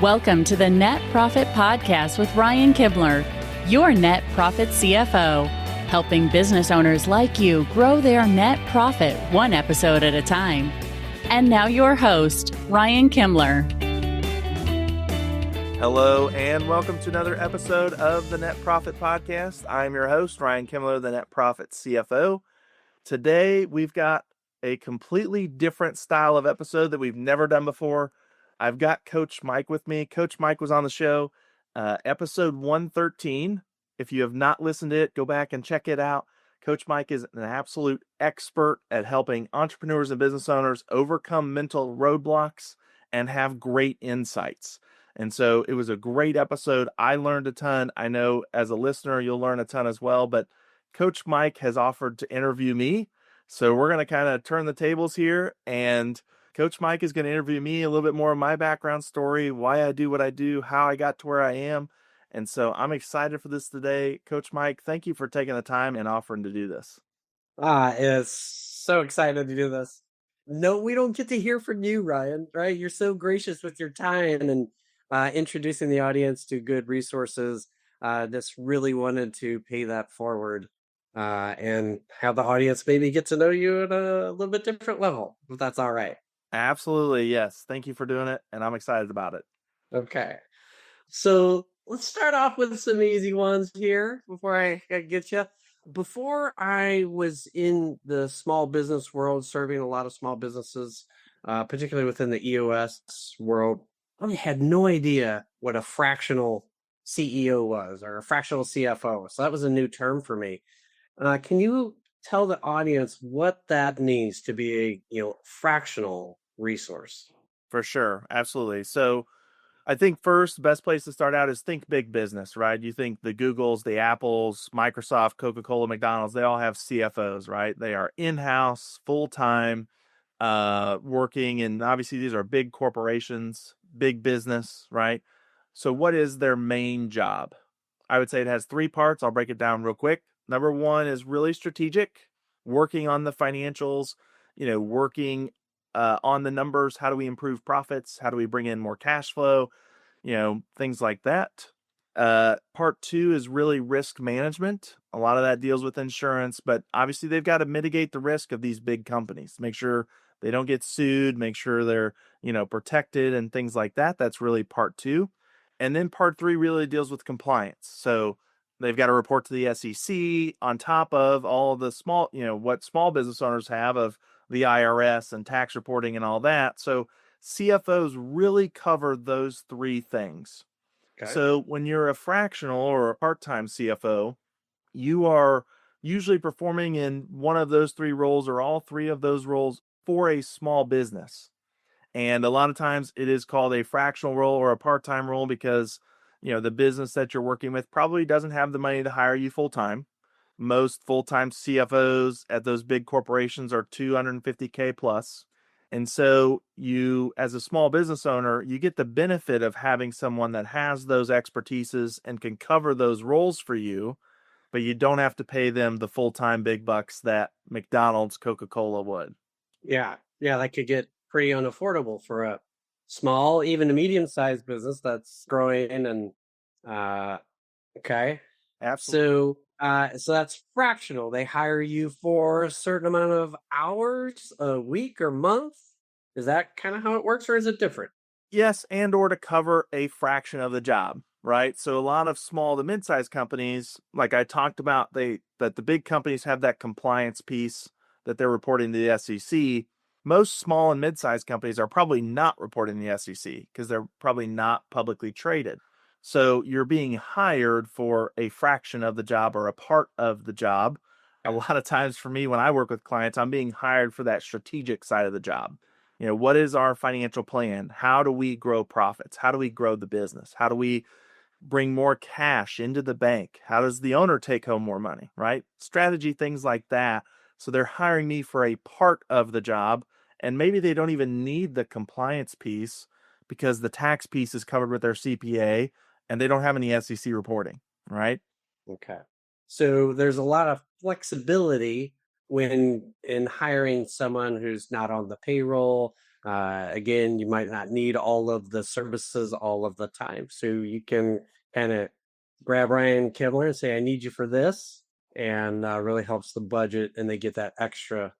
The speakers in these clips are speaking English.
Welcome to the Net Profit Podcast with Ryan Kimler, your net profit CFO, helping business owners like you grow their net profit one episode at a time. And now your host, Ryan Kimler. Hello and welcome to another episode of the Net Profit Podcast. I'm your host, Ryan Kimler, the Net Profit CFO. Today, we've got a completely different style of episode that we've never done before. I've got Coach Mike with me. Coach Mike was on the show, episode 113. If you have not listened to it, go back and check it out. Coach Mike is an absolute expert at helping entrepreneurs and business owners overcome mental roadblocks and have great insights. And so it was a great episode. I learned a ton. I know as a listener, you'll learn a ton as well. But Coach Mike has offered to interview me. So we're going to kind of turn the tables here. And Coach Mike is going to interview me a little bit more of my background story, why I do what I do, how I got to where I am. And so I'm excited for this today. Coach Mike, thank you for taking the time and offering to do this. It's so excited to do this. No, we don't get to hear from you, Ryan, right? You're so gracious with your time and introducing the audience to good resources. Just really wanted to pay that forward and have the audience maybe get to know you at a little bit different level, if that's all right. Absolutely, yes. Thank you for doing it, and I'm excited about it. Okay. So let's start off with some easy ones here before I get you. Before I was in the small business world, serving a lot of small businesses, particularly within the EOS world, I had no idea what a fractional CEO was or a fractional CFO. So that was a new term for me. Can you tell the audience what that means to be a fractional resource? For sure. Absolutely. So I think first, the best place to start out is think big business, right? You think the Googles, the Apples, Microsoft, Coca-Cola, McDonald's, they all have CFOs, right? They are in-house, full-time, working. And obviously these are big corporations, big business, right? So what is their main job? I would say it has three parts. I'll break it down real quick. Number one is really strategic, working on the financials, working on the numbers. How do we improve profits? How do we bring in more cash flow? Things like that. Part two is really risk management. A lot of that deals with insurance, but obviously they've got to mitigate the risk of these big companies, make sure they don't get sued, make sure they're, protected and things like that. That's really part two. And then part three really deals with compliance. So they've got to report to the SEC on top of all the small, what small business owners have of the IRS and tax reporting and all that. So CFOs really cover those three things. Okay. So when you're a fractional or a part-time CFO, you are usually performing in one of those three roles or all three of those roles for a small business. And a lot of times it is called a fractional role or a part-time role because, the business that you're working with probably doesn't have the money to hire you full-time. Most full-time CFOs at those big corporations are $250K plus. And so you, as a small business owner, you get the benefit of having someone that has those expertises and can cover those roles for you, but you don't have to pay them the full-time big bucks that McDonald's, Coca-Cola would. Yeah, that could get pretty unaffordable for a small, even a medium-sized business that's growing. And okay, Absolutely. So that's fractional. They hire you for a certain amount of hours a week or month. Is that kind of how it works, or is it different? Yes, and or to cover a fraction of the job, right? So a lot of small to mid-sized companies, like I talked about, that the big companies have that compliance piece that they're reporting to the SEC. Most small and mid-sized companies are probably not reporting to the SEC because they're probably not publicly traded. So you're being hired for a fraction of the job or a part of the job. A lot of times for me, when I work with clients, I'm being hired for that strategic side of the job. What is our financial plan? How do we grow profits? How do we grow the business? How do we bring more cash into the bank? How does the owner take home more money, right? Strategy, things like that. So they're hiring me for a part of the job, and maybe they don't even need the compliance piece because the tax piece is covered with their CPA and they don't have any SEC reporting, right? Okay. So there's a lot of flexibility when in hiring someone who's not on the payroll, Again, you might not need all of the services all of the time. So you can kind of grab Ryan Kimler and say, I need you for this. And really helps the budget and they get that extra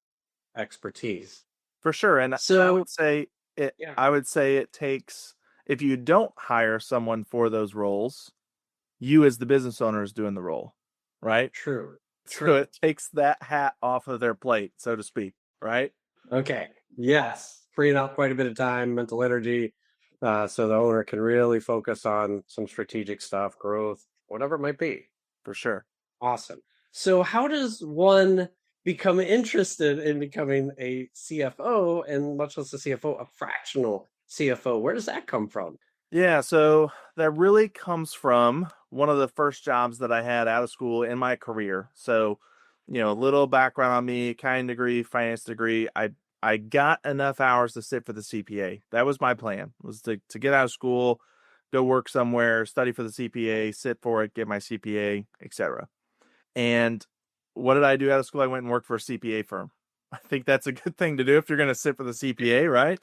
expertise. For sure. And I So, would say yeah, it takes, if you don't hire someone for those roles, you as the business owner is doing the role, right? true. So True. it takes that hat off of their plate, so to speak, right? Okay. Yes. Freeing up quite a bit of time, mental energy. So the owner can really focus on some strategic stuff, growth, whatever it might be. For sure. Awesome. So, how does one become interested in becoming a CFO and much less a CFO, a fractional CFO? Where does that come from? Yeah, so that really comes from one of the first jobs that I had out of school in my career. So, a little background on me, accounting degree, finance degree. I got enough hours to sit for the CPA. That was my plan, was to get out of school, go work somewhere, study for the CPA, sit for it, get my CPA, etc. And what did I do out of school? I went and worked for a CPA firm. I think that's a good thing to do if you're going to sit for the CPA, right?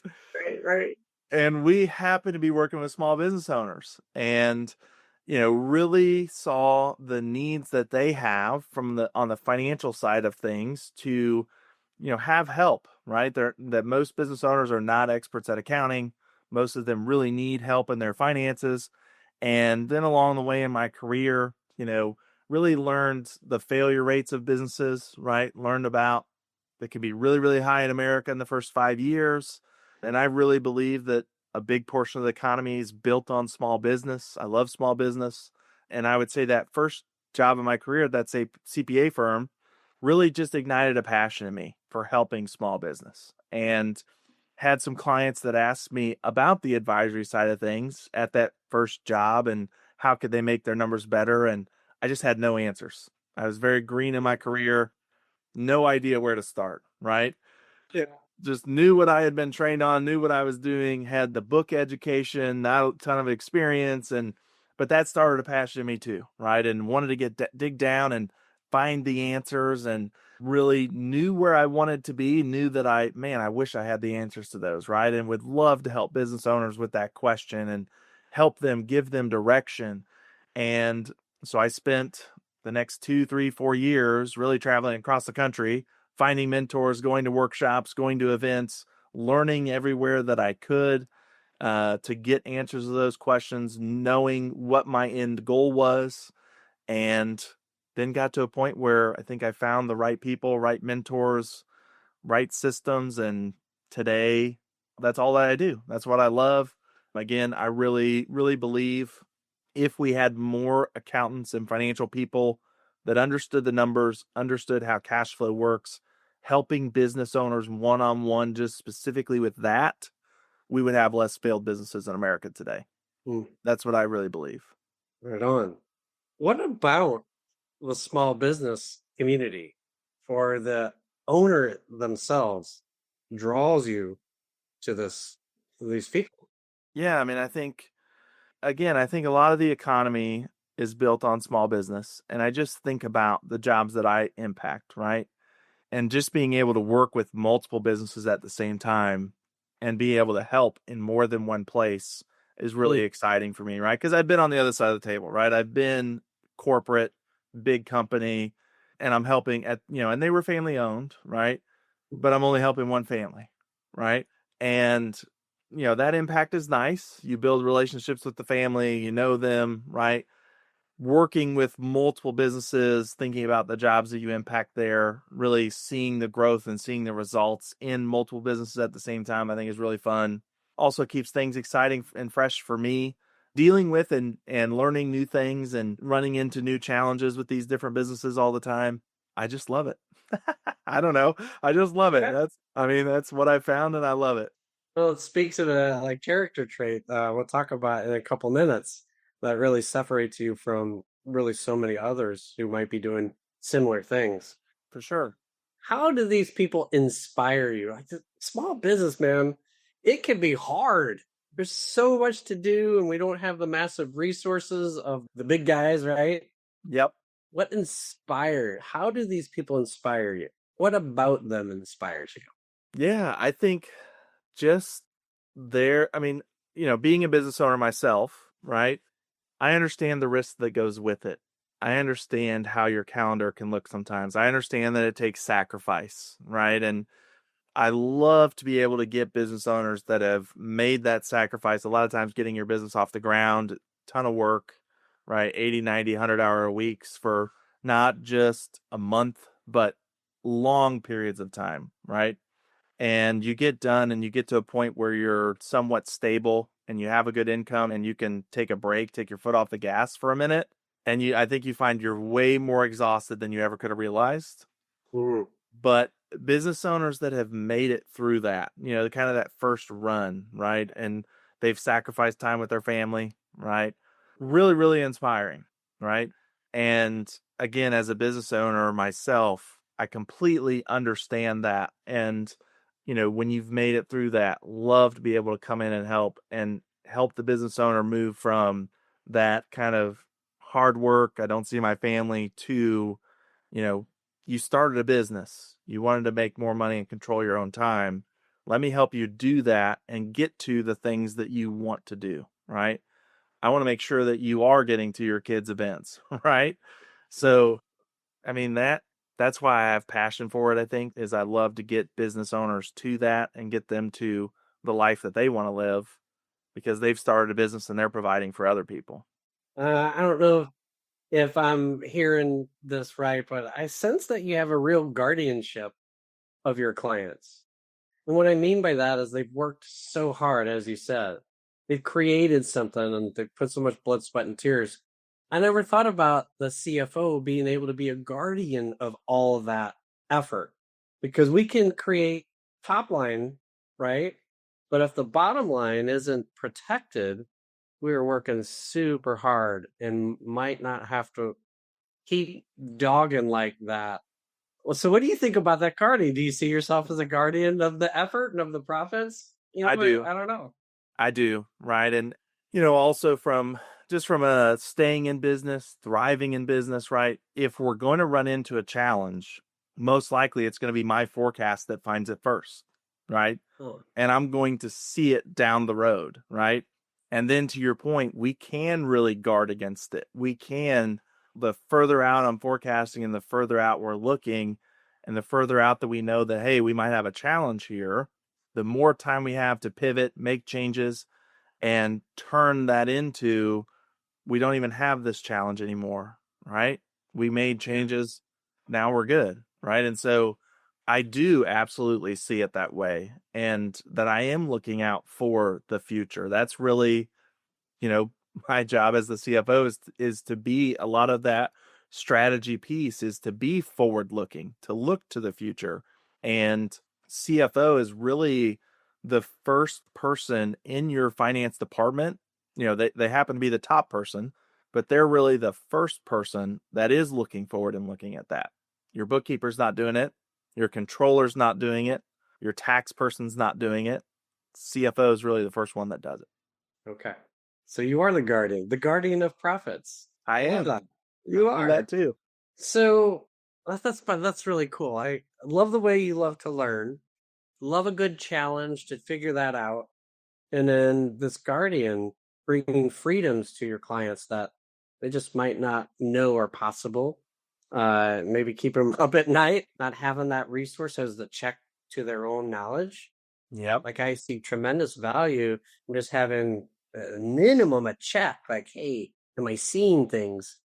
Right, right. And we happen to be working with small business owners and really saw the needs that they have from the on the financial side of things to have help, right? That most business owners are not experts at accounting. Most of them really need help in their finances. And then along the way in my career, really learned the failure rates of businesses, right? Learned about that can be really, really high in America in the first 5 years. And I really believe that a big portion of the economy is built on small business. I love small business. And I would say that first job in my career, that's a CPA firm, really just ignited a passion in me for helping small business. And had some clients that asked me about the advisory side of things at that first job and how could they make their numbers better. And I just had no answers. I was very green in my career, no idea where to start, right? Yeah. Just knew what I had been trained on, knew what I was doing, had the book education, not a ton of experience, but that started a passion in me too, right? And wanted to dig down and find the answers, and really knew where I wanted to be, knew that I wish I had the answers to those, right? And would love to help business owners with that question and help them, give them direction. And so I spent the next 2, 3, 4 years really traveling across the country, finding mentors, going to workshops, going to events, learning everywhere that I could to get answers to those questions, knowing what my end goal was. And then got to a point where I think I found the right people, right mentors, right systems. And today, that's all that I do. That's what I love. Again, I really, really believe if we had more accountants and financial people that understood the numbers, understood how cash flow works, helping business owners one-on-one, just specifically with that, we would have less failed businesses in America today. Hmm, That's what I really believe. right on. What about the small business community for the owner themselves draws you to these people? Yeah, I mean, I think a lot of the economy is built on small business. And I just think about the jobs that I impact, right? And just being able to work with multiple businesses at the same time and be able to help in more than one place is really Mm, exciting for me, right? Because I've been on the other side of the table, right? I've been corporate, big company, and I'm helping and they were family owned, right? But I'm only helping one family, right? And that impact is nice. You build relationships with the family, you know them, right? Working with multiple businesses, thinking about the jobs that you impact there, really seeing the growth and seeing the results in multiple businesses at the same time, I think is really fun. Also keeps things exciting and fresh for me. Dealing with and learning new things and running into new challenges with these different businesses all the time. I just love it. I don't know. I just love it. yeah. That's what I found and I love it. Well, it speaks of a like character trait we'll talk about in a couple minutes that really separates you from really so many others who might be doing similar things. For sure. How do these people inspire you? Like the small business, man, it can be hard. There's so much to do, and we don't have the massive resources of the big guys, right? Yep. How do these people inspire you? What about them inspires you? Yeah, I think just there. I mean, being a business owner myself, right? I understand the risk that goes with it. I understand how your calendar can look sometimes. I understand that it takes sacrifice, right? And I love to be able to get business owners that have made that sacrifice. A lot of times getting your business off the ground, ton of work, right? 80, 90, 100-hour weeks for not just a month, but long periods of time, right? And you get done and you get to a point where you're somewhat stable and you have a good income and you can take a break, take your foot off the gas for a minute. And I think you find you're way more exhausted than you ever could have realized. Mhm. But business owners that have made it through that, kind of that first run, right? And they've sacrificed time with their family, right? Really, really inspiring, right? And again, as a business owner myself, I completely understand that. And, when you've made it through that, love to be able to come in and help the business owner move from that kind of hard work, I don't see my family, to, you know, you started a business, you wanted to make more money and control your own time. Let me help you do that and get to the things that you want to do, right? I want to make sure that you are getting to your kids' events, right? So, I mean, that's why I have passion for it, I think, is I love to get business owners to that and get them to the life that they want to live because they've started a business and they're providing for other people. I don't know if I'm hearing this right, but I sense that you have a real guardianship of your clients. And what I mean by that is they've worked so hard, as you said. They've created something and they've put so much blood, sweat, and tears. I never thought about the CFO being able to be a guardian of all of that effort because we can create top line, right? But if the bottom line isn't protected, we are working super hard and might not have to keep dogging like that. Well, so what do you think about that guardian? Do you see yourself as a guardian of the effort and of the profits? I do. I don't know. I do, right? And also from a staying in business, thriving in business, right? If we're going to run into a challenge, most likely it's going to be my forecast that finds it first, right? Oh, And I'm going to see it down the road, right? And then to your point, we can really guard against it. We can, the further out I'm forecasting and the further out we're looking, and the further out that we know that, hey, we might have a challenge here, the more time we have to pivot, make changes, and turn that into, we don't even have this challenge anymore, right? We made yeah. changes. Now we're good, right? And so I do absolutely see it that way, and that I am looking out for the future. That's really, my job as the CFO is to be a lot of that strategy piece, is to be forward looking, to look to the future. And CFO is really the first person in your finance department. They happen to be the top person, but they're really the first person that is looking forward and looking at that. Your bookkeeper's not doing it. Your controller's not doing it. Your tax person's not doing it. CFO is really the first one that does it. Okay. So you are the guardian of profits. I I love am. that. You I do are. that too. So that's fun. That's really cool. I love the way you love to learn. Love a good challenge to figure that out. And then this guardian bringing freedoms to your clients that they just might not know are possible. Maybe keep them up at night, not having that resource as the check to their own knowledge. Yep. Like I see tremendous value in just having a minimum a check. Like, hey, am I seeing things?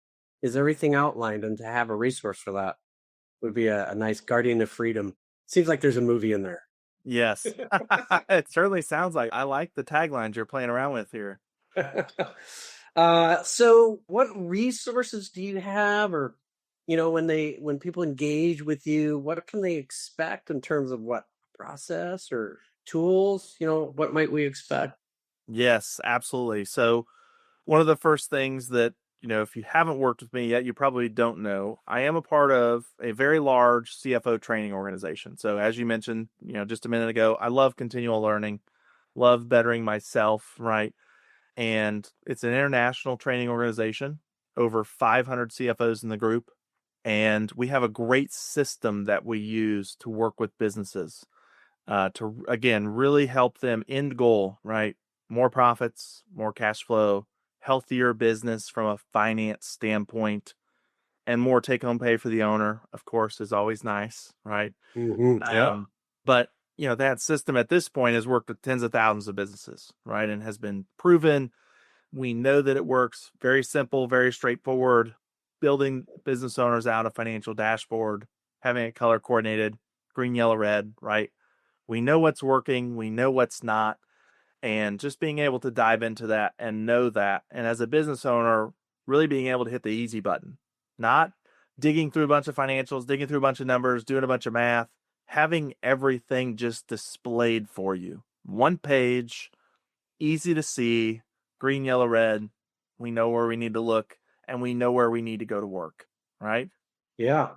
Is everything outlined? And to have a resource for that would be a nice guardian of freedom. Seems like there's a movie in there. Yes. It certainly sounds like, I like the taglines you're playing around with here. So what resources do you have, or when people engage with you, what can they expect in terms of what process or tools? What might we expect? Yes, absolutely. So one of the first things that, if you haven't worked with me yet, you probably don't know, I am a part of a very large CFO training organization. So as you mentioned, just a minute ago, I love continual learning, love bettering myself, right? And it's an international training organization, over 500 CFOs in the group. And we have a great system that we use to work with businesses. to, again, really help them end goal, right? More profits, more cash flow, healthier business from a finance standpoint, and more take-home pay for the owner, of course, is always nice, right? Yeah. But that system at this point has worked with tens of thousands of businesses, right? And has been proven. We know that it works. Very simple, very straightforward. Building business owners out a financial dashboard, having it color coordinated, green, yellow, red, right? We know what's working. We know what's not. And just being able to dive into that and know that. And as a business owner, really being able to hit the easy button, not digging through a bunch of financials, digging through a bunch of numbers, doing a bunch of math, having everything just displayed for you. One page, easy to see, green, yellow, red. We know where we need to look and we know where we need to go to work, right? Yeah.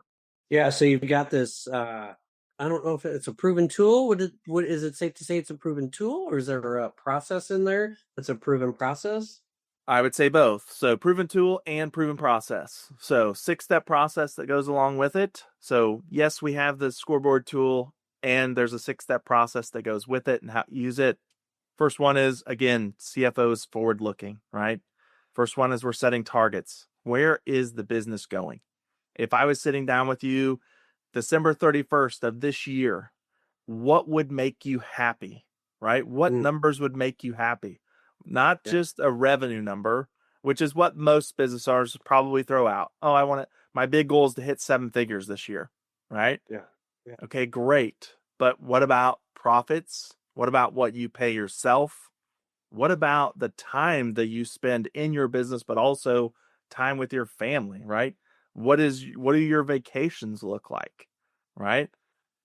Yeah. So you've got this, I don't know if it's a proven tool. Is it safe to say it's a proven tool, or is there a process in there that's a proven process? I would say both. So proven tool and proven process. So 6-step process that goes along with it. So yes, we have the scoreboard tool and there's a 6-step process that goes with it and how to use it. First one is, again, CFO is forward looking, right? First one is we're setting targets. Where is the business going? If I was sitting down with you December 31st of this year, what would make you happy, right? What Mm, numbers would make you happy? Not yeah. just a revenue number, which is what most business owners probably throw out. Oh, I want to, my big goal is to hit 7 figures this year, right? Yeah. Yeah. Okay, great. But what about profits? What about what you pay yourself? What about the time that you spend in your business, but also time with your family, right? What do your vacations look like, right?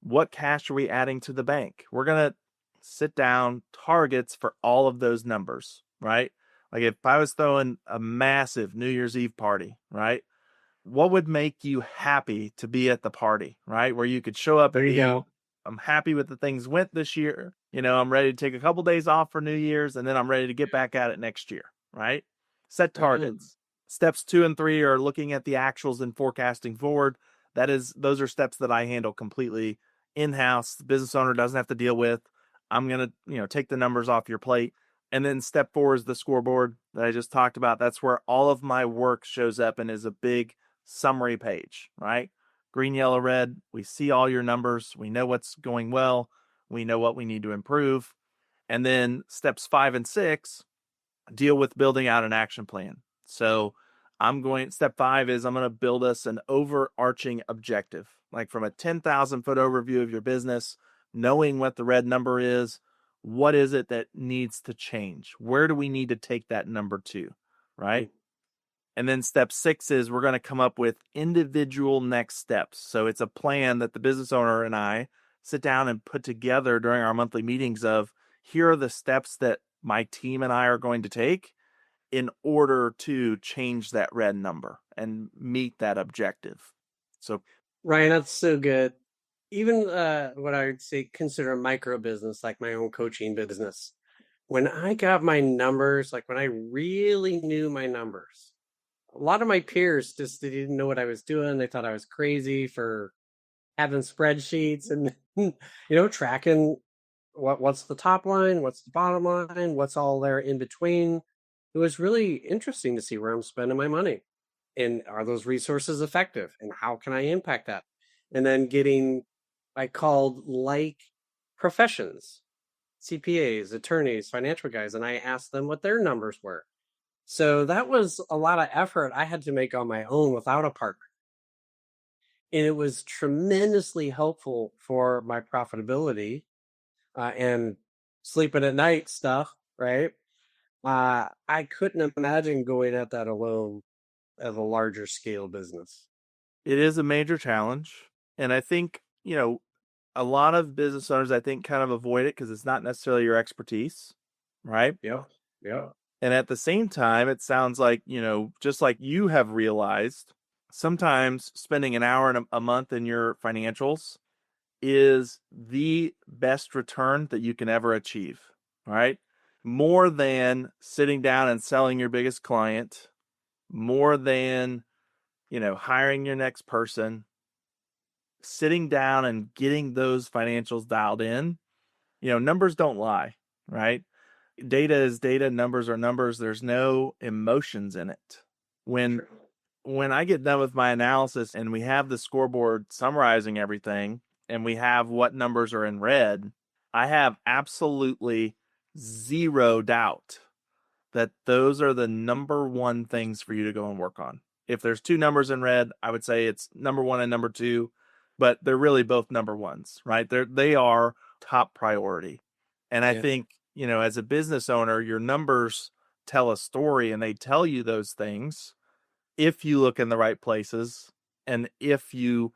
What cash are we adding to the bank? We're going to sit down targets for all of those numbers, right? Like if I was throwing a massive New Year's Eve party, right? What would make you happy to be at the party, right? Where you could show up There and you be, go. I'm happy with the things went this year. I'm ready to take a couple days off for New Year's and then I'm ready to get back at it next year, right? Set Uh, targets. Steps 2 and 3 are looking at the actuals and forecasting forward. Those are steps that I handle completely in-house. The business owner doesn't have to deal with. I'm going to, take the numbers off your plate. And then step 4 is the scoreboard that I just talked about. That's where all of my work shows up and is a big summary page, right? Green, yellow, red. We see all your numbers. We know what's going well. We know what we need to improve. And then steps 5 and 6 deal with building out an action plan. So step 5 is I'm going to build us an overarching objective, like from a 10,000 foot overview of your business, knowing what the red number is. What is it that needs to change? Where do we need to take that number to? Right. And then step 6 is we're going to come up with individual next steps. So it's a plan that the business owner and I sit down and put together during our monthly meetings of here are the steps that my team and I are going to take in order to change that red number and meet that objective. So Ryan, that's so good. Even what I would say consider a micro business, like my own coaching business. When I got my numbers, like when I really knew my numbers, a lot of my peers just they didn't know what I was doing. They thought I was crazy for having spreadsheets and tracking what's the top line, what's the bottom line, what's all there in between. It was really interesting to see where I'm spending my money and are those resources effective and how can I impact that? And then getting I called like professions, CPAs, attorneys, financial guys, and I asked them what their numbers were. So that was a lot of effort I had to make on my own without a partner. And it was tremendously helpful for my profitability and sleeping at night stuff, right? I couldn't imagine going at that alone as a larger scale business. it is a major challenge. And I think, a lot of business owners, I think, kind of avoid it because it's not necessarily your expertise, right? Yeah. Yeah. And at the same time, it sounds like, just like you have realized, sometimes spending an hour a month in your financials is the best return that you can ever achieve, right? More than sitting down and selling your biggest client, more than, hiring your next person, sitting down and getting those financials dialed in numbers don't lie, right? Data is data, numbers are numbers. There's no emotions in it. When I get done with my analysis and we have the scoreboard summarizing everything and we have what numbers are in red, I have absolutely zero doubt that those are the number one things for you to go and work on. If there's two numbers in red, I would say it's number one and number two, but they're really both number ones, right? They are top priority. And I Yeah. think, as a business owner, your numbers tell a story and they tell you those things if you look in the right places and if you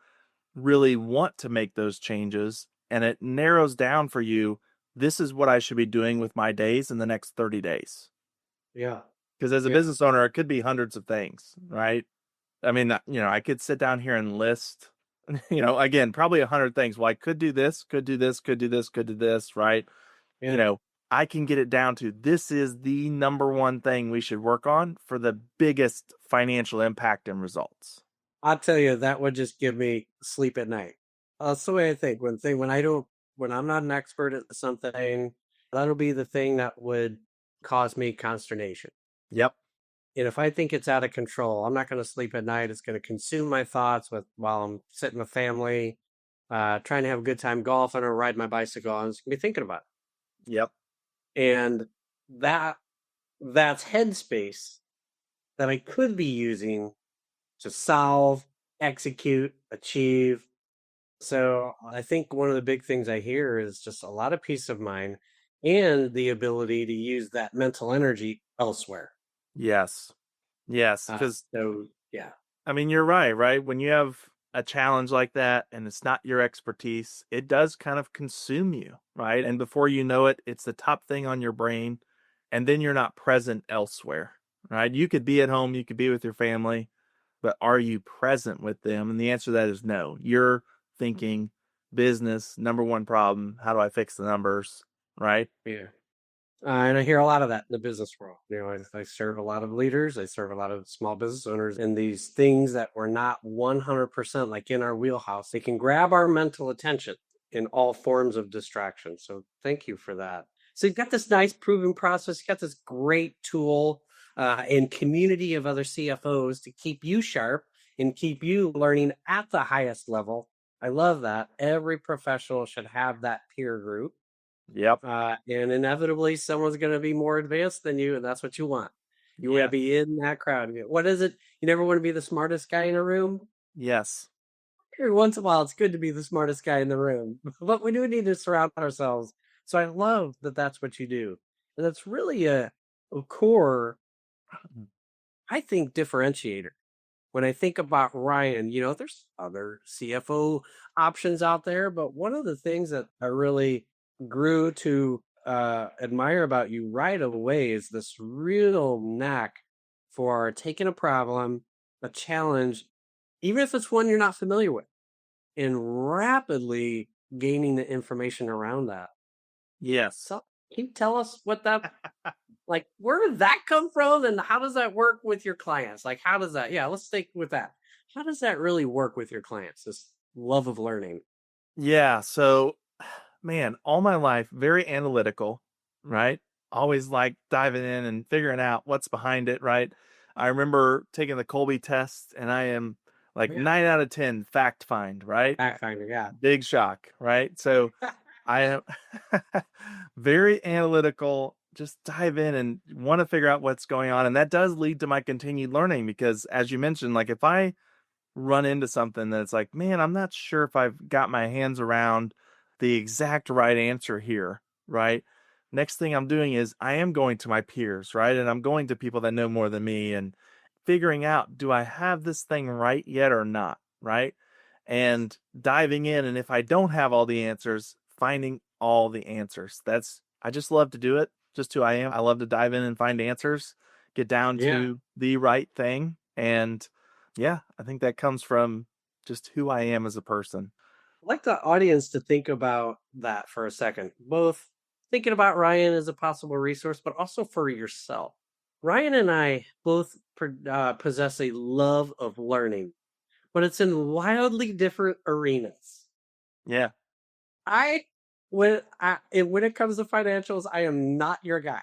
really want to make those changes and it narrows down for you, this is what I should be doing with my days in the next 30 days. Yeah. Because as a Yeah. business owner, it could be hundreds of things, right? I mean, I could sit down here and list, again, probably 100 things. Well, I could do this, could do this, could do this, could do this, right? Yeah. I can get it down to this is the number one thing we should work on for the biggest financial impact and results. I'll tell you, that would just give me sleep at night. That's the way I think. When I'm not an expert at something, that'll be the thing that would cause me consternation. Yep. And if I think it's out of control, I'm not going to sleep at night. It's going to consume my thoughts while I'm sitting with family, trying to have a good time golfing or ride my bicycle. I'm just going to be thinking about it. Yep. And that's headspace that I could be using to solve, execute, achieve. So I think one of the big things I hear is just a lot of peace of mind and the ability to use that mental energy elsewhere. Yes. Yes. Because, Yeah. I mean, you're right? When you have a challenge like that and it's not your expertise, it does kind of consume you, right? And before you know it, it's the top thing on your brain. And then you're not present elsewhere, right? You could be at home, you could be with your family, but are you present with them? And the answer to that is no. You're thinking business, number one problem. How do I fix the numbers? Right? Yeah. And I hear a lot of that in the business world. I serve a lot of leaders. I serve a lot of small business owners, and these things that were not 100% like in our wheelhouse, they can grab our mental attention in all forms of distraction. So thank you for that. So you've got this nice proven process. You've got this great tool and community of other CFOs to keep you sharp and keep you learning at the highest level. I love that. Every professional should have that peer group. Yep. And inevitably, someone's going to be more advanced than you, and that's what you want. You want to be in that crowd. What is it? You never want to be the smartest guy in a room? Yes. Every once in a while, it's good to be the smartest guy in the room, but we do need to surround ourselves. So I love that that's what you do. And that's really a core, I think, differentiator. When I think about Ryan, there's other CFO options out there, but one of the things that I really grew to admire about you right away is this real knack for taking a problem, a challenge, even if it's one you're not familiar with, and rapidly gaining the information around that. Yes. So can you tell us what that like, where did that come from and how does that work with your clients? Like, how does that, let's stick with that. How does that really work with your clients? This love of learning. Yeah. So, man, all my life, very analytical, right? Always like diving in and figuring out what's behind it, right? I remember taking the Colby test and I am like 9 out of 10 fact find, right? Fact finder, yeah. Big shock, right? So I am very analytical, just dive in and want to figure out what's going on. And that does lead to my continued learning because, as you mentioned, like if I run into something that's like, man, I'm not sure if I've got my hands around the exact right answer here, right? Next thing I'm doing is I am going to my peers, right? And I'm going to people that know more than me and figuring out, do I have this thing right yet or not, right? And diving in. And if I don't have all the answers, finding all the answers. I just love to do it. Just who I am. I love to dive in and find answers, get down to the right thing. And yeah, I think that comes from just who I am as a person. I'd like the audience to think about that for a second, both thinking about Ryan as a possible resource, but also for yourself. Ryan and I both possess a love of learning, but it's in wildly different arenas. Yeah. I when it comes to financials, I am not your guy.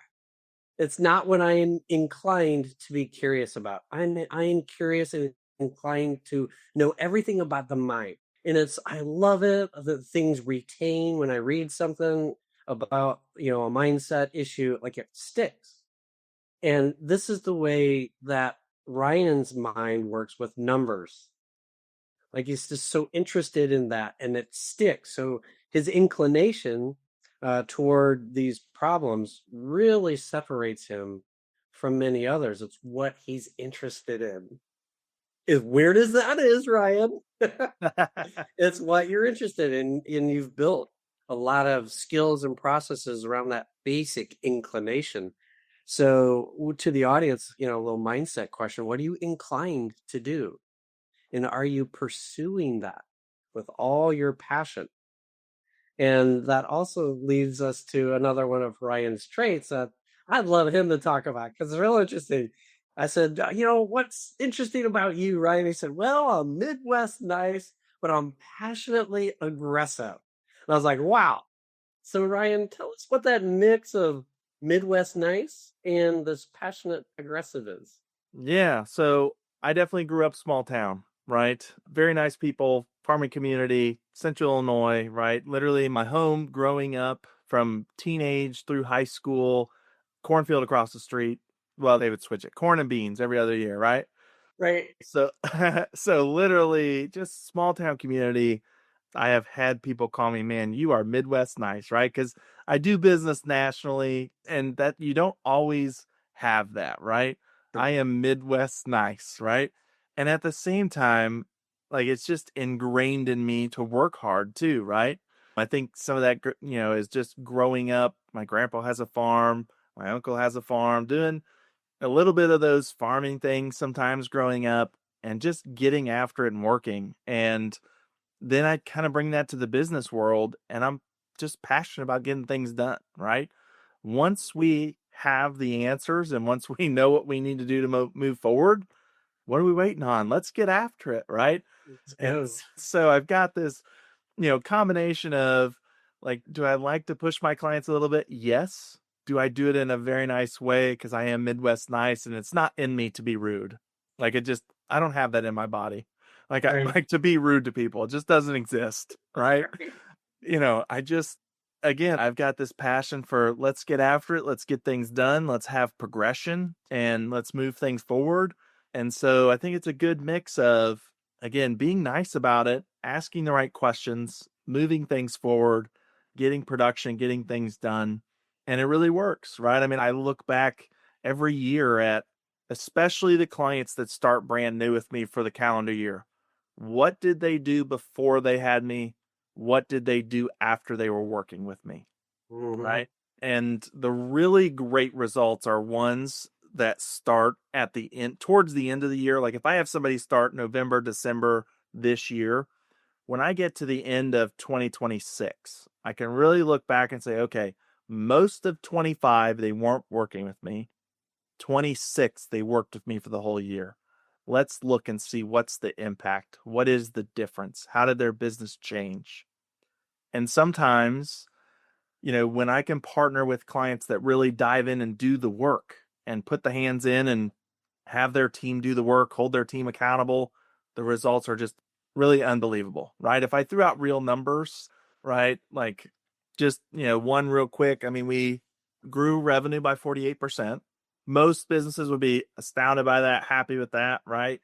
It's not what I am inclined to be curious about. I am curious and inclined to know everything about the mind. And I love it that things retain when I read something about, a mindset issue, like it sticks. And this is the way that Ryan's mind works with numbers. Like he's just so interested in that and it sticks. So his inclination toward these problems really separates him from many others. It's what he's interested in. As weird as that is, Ryan, it's what you're interested in. And you've built a lot of skills and processes around that basic inclination. So to the audience, a little mindset question. What are you inclined to do? And are you pursuing that with all your passion? And that also leads us to another one of Ryan's traits that I'd love him to talk about because it's real interesting. I said, what's interesting about you, Ryan? He said, well, I'm Midwest nice, but I'm passionately aggressive. And I was like, wow. So, Ryan, tell us what that mix of Midwest nice and this passionate aggressive is. Yeah, so I definitely grew up small town, right? Very nice people, farming community, Central Illinois, right? Literally my home growing up from teenage through high school, cornfield across the street. Well, they would switch it, corn and beans every other year, right? Right. So, so literally just small town community. I have had people call me, man, you are Midwest nice, right? Because I do business nationally and that you don't always have that, right? I am Midwest nice, right? And at the same time, like it's just ingrained in me to work hard too, right? I think some of that, is just growing up. My grandpa has a farm, my uncle has a farm, doing a little bit of those farming things sometimes growing up and just getting after it and working. And then I kind of bring that to the business world and I'm just passionate about getting things done, right? Once we have the answers and once we know what we need to do to move forward, what are we waiting on? Let's get after it, right? Let's And go. so I've got this, combination of like, do I like to push my clients a little bit? Yes. Do I do it in a very nice way? Because I am Midwest nice and it's not in me to be rude. Like I don't have that in my body. Like I Right. like to be rude to people. It just doesn't exist. Right. I just, again, I've got this passion for let's get after it. Let's get things done. Let's have progression and let's move things forward. And so I think it's a good mix of, again, being nice about it, asking the right questions, moving things forward, getting production, getting things done. And it really works, right? I mean, I look back every year at especially the clients that start brand new with me for the calendar year. What did they do before they had me? What did they do after they were working with me? Mhm. Right. And the really great results are ones that start at the end, towards the end of the year. Like if I have somebody start November, December this year, when I get to the end of 2026, I can really look back and say, okay, most of 25, they weren't working with me. 26, they worked with me for the whole year. Let's look and see what's the impact. What is the difference? How did their business change? And sometimes, when I can partner with clients that really dive in and do the work and put the hands in and have their team do the work, hold their team accountable, the results are just really unbelievable, right? If I threw out real numbers, right, like just, one real quick, I mean, we grew revenue by 48%. Most businesses would be astounded by that, happy with that, right?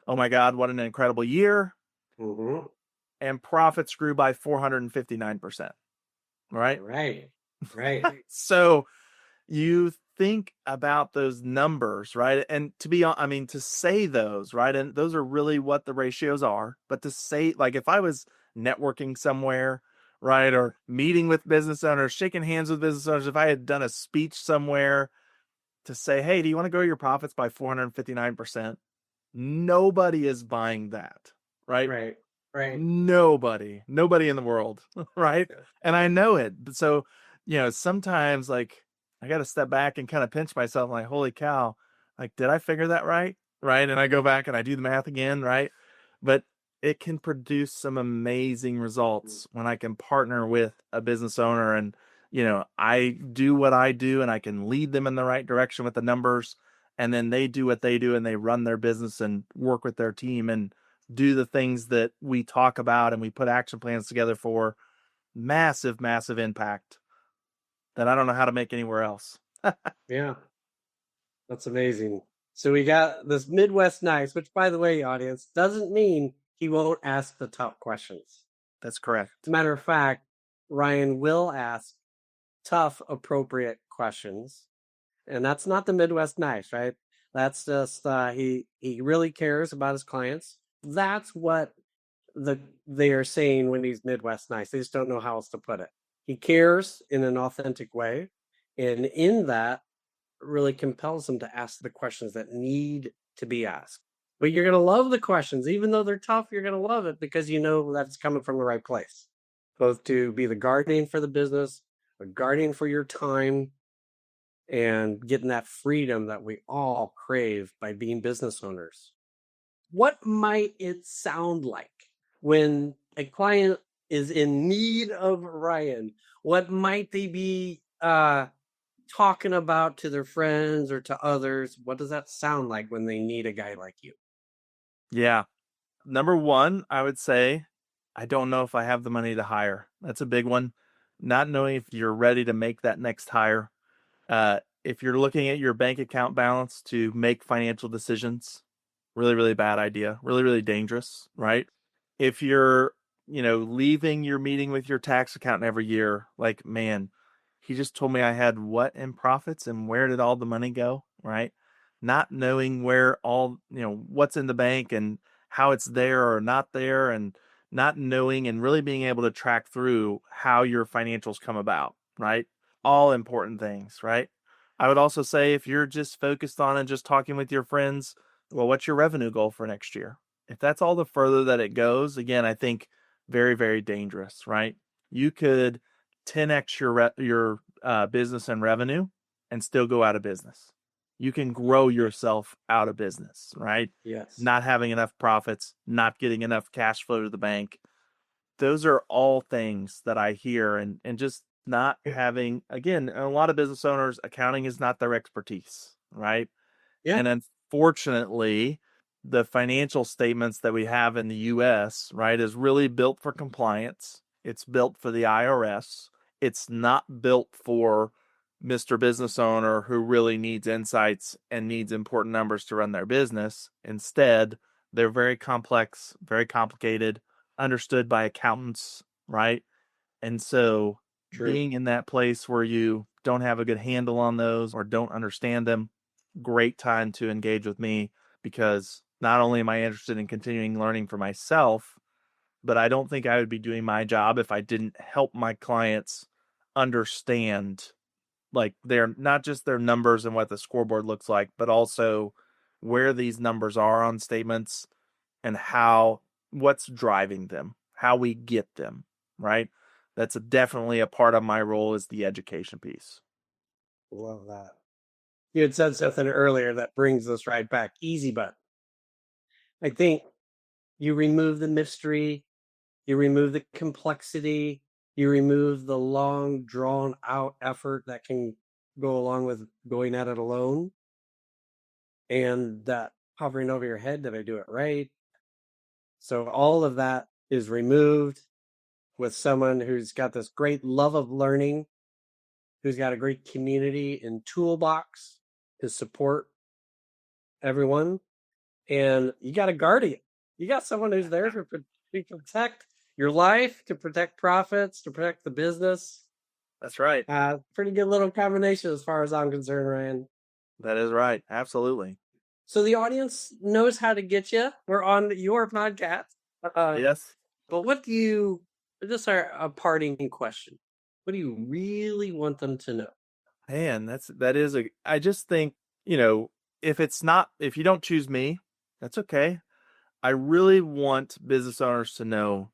Oh my God, what an incredible year. Mm-hmm. And profits grew by 459%, right? Right. Right. So you think about those numbers, right? And to say those, right? And those are really what the ratios are. But to say, like, if I was networking somewhere, right, or meeting with business owners, shaking hands with business owners, if I had done a speech somewhere to say, hey, do you want to grow your profits by 459%? Nobody is buying that, right? Right. Right. Nobody in the world, right? And I know it. So, sometimes like I got to step back and kind of pinch myself like, holy cow, like, did I figure that right? Right. And I go back and I do the math again, right? But it can produce some amazing results when I can partner with a business owner and, I do what I do and I can lead them in the right direction with the numbers. And then they do what they do and they run their business and work with their team and do the things that we talk about and we put action plans together for. Massive, massive impact that I don't know how to make anywhere else. Yeah, that's amazing. So we got this Midwest nice, which, by the way, audience, doesn't mean he won't ask the tough questions. That's correct. As a matter of fact, Ryan will ask tough, appropriate questions. And that's not the Midwest nice, right? That's just he really cares about his clients. That's what they are saying when he's Midwest nice. They just don't know how else to put it. He cares in an authentic way, and in that really compels him to ask the questions that need to be asked. But you're going to love the questions, even though they're tough. You're going to love it because you know that it's coming from the right place, both to be the guardian for the business, a guardian for your time, and getting that freedom that we all crave by being business owners. What might it sound like when a client is in need of Ryan? What might they be talking about to their friends or to others? What does that sound like when they need a guy like you? Yeah. Number one, I would say, I don't know if I have the money to hire. That's a big one. Not knowing if you're ready to make that next hire. If you're looking at your bank account balance to make financial decisions, really, really bad idea. Really, really dangerous, right? If you're, leaving your meeting with your tax accountant every year, like, man, he just told me I had what in profits and where did all the money go, right? Not knowing where all, what's in the bank and how it's there or not there, and not knowing and really being able to track through how your financials come about, right? All important things, right? I would also say if you're just focused on and just talking with your friends, well, what's your revenue goal for next year? If that's all the further that it goes, again, I think very, very dangerous, right? You could 10x your business and revenue and still go out of business. You can grow yourself out of business, right? Yes. Not having enough profits, not getting enough cash flow to the bank. Those are all things that I hear, and just not having, again, a lot of business owners, accounting is not their expertise, right? Yeah. And unfortunately, the financial statements that we have in the US, right, is really built for compliance. It's built for the IRS. It's not built for Mr. Business Owner who really needs insights and needs important numbers to run their business. Instead, they're very complex, very complicated, understood by accountants, right? And so True. being in that place where you don't have a good handle on those or don't understand them, great time to engage with me, because not only am I interested in continuing learning for myself, but I don't think I would be doing my job if I didn't help my clients understand, like, they're not just their numbers and what the scoreboard looks like, but also where these numbers are on statements and what's driving them, how we get them, right? That's definitely a part of my role, is the education piece. Love that. You had said something earlier that brings us right back. Easy button. I think you remove the mystery, you remove the complexity, you remove the long, drawn out effort that can go along with going at it alone, and that hovering over your head, did I do it right? So all of that is removed with someone who's got this great love of learning, who's got a great community and toolbox to support everyone. And you got a guardian. You got someone who's there to protect your life, to protect profits, to protect the business. That's right. Pretty good little combination as far as I'm concerned, Ryan. That is right. Absolutely. So the audience knows how to get you. We're on your podcast. Yes. But just a parting question. What do you really want them to know? Man, I just think, if you don't choose me, that's okay. I really want business owners to know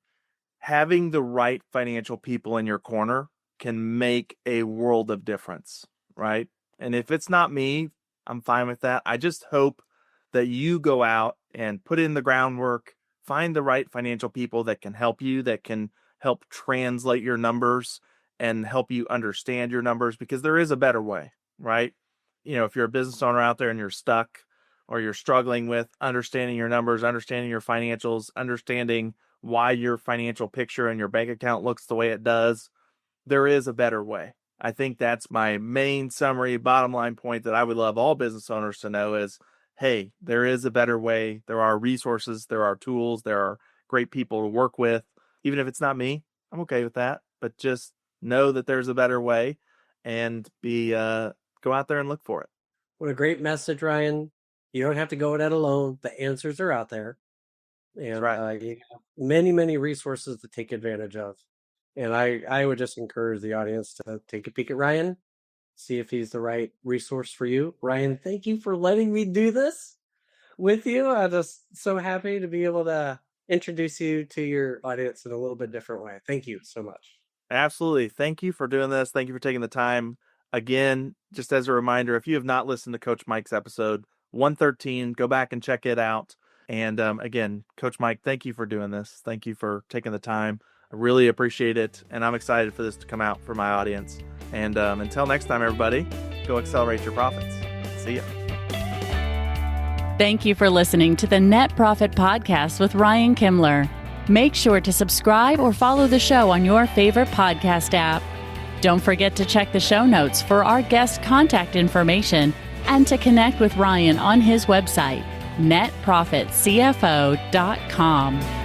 having the right financial people in your corner can make a world of difference, right? And if it's not me, I'm fine with that. I just hope that you go out and put in the groundwork, find the right financial people that can help you, that can help translate your numbers and help you understand your numbers, because there is a better way, right? If you're a business owner out there and you're stuck or you're struggling with understanding your numbers, understanding your financials, understanding why your financial picture and your bank account looks the way it does, there is a better way. I think that's my main summary, bottom line point that I would love all business owners to know is, hey, there is a better way. There are resources, there are tools, there are great people to work with. Even if it's not me, I'm okay with that. But just know that there's a better way and go out there and look for it. What a great message, Ryan. You don't have to go at it alone. The answers are out there. And right. You have many, many resources to take advantage of. And I would just encourage the audience to take a peek at Ryan, see if he's the right resource for you. Ryan, thank you for letting me do this with you. I'm just so happy to be able to introduce you to your audience in a little bit different way. Thank you so much. Absolutely. Thank you for doing this. Thank you for taking the time. Again, just as a reminder, if you have not listened to Coach Mike's episode 113, go back and check it out. And again, Coach Mike, thank you for doing this. Thank you for taking the time. I really appreciate it. And I'm excited for this to come out for my audience. And until next time, everybody, go accelerate your profits. See ya. Thank you for listening to the Net Profit Podcast with Ryan Kimler. Make sure to subscribe or follow the show on your favorite podcast app. Don't forget to check the show notes for our guest contact information and to connect with Ryan on his website, netprofitcfo.com.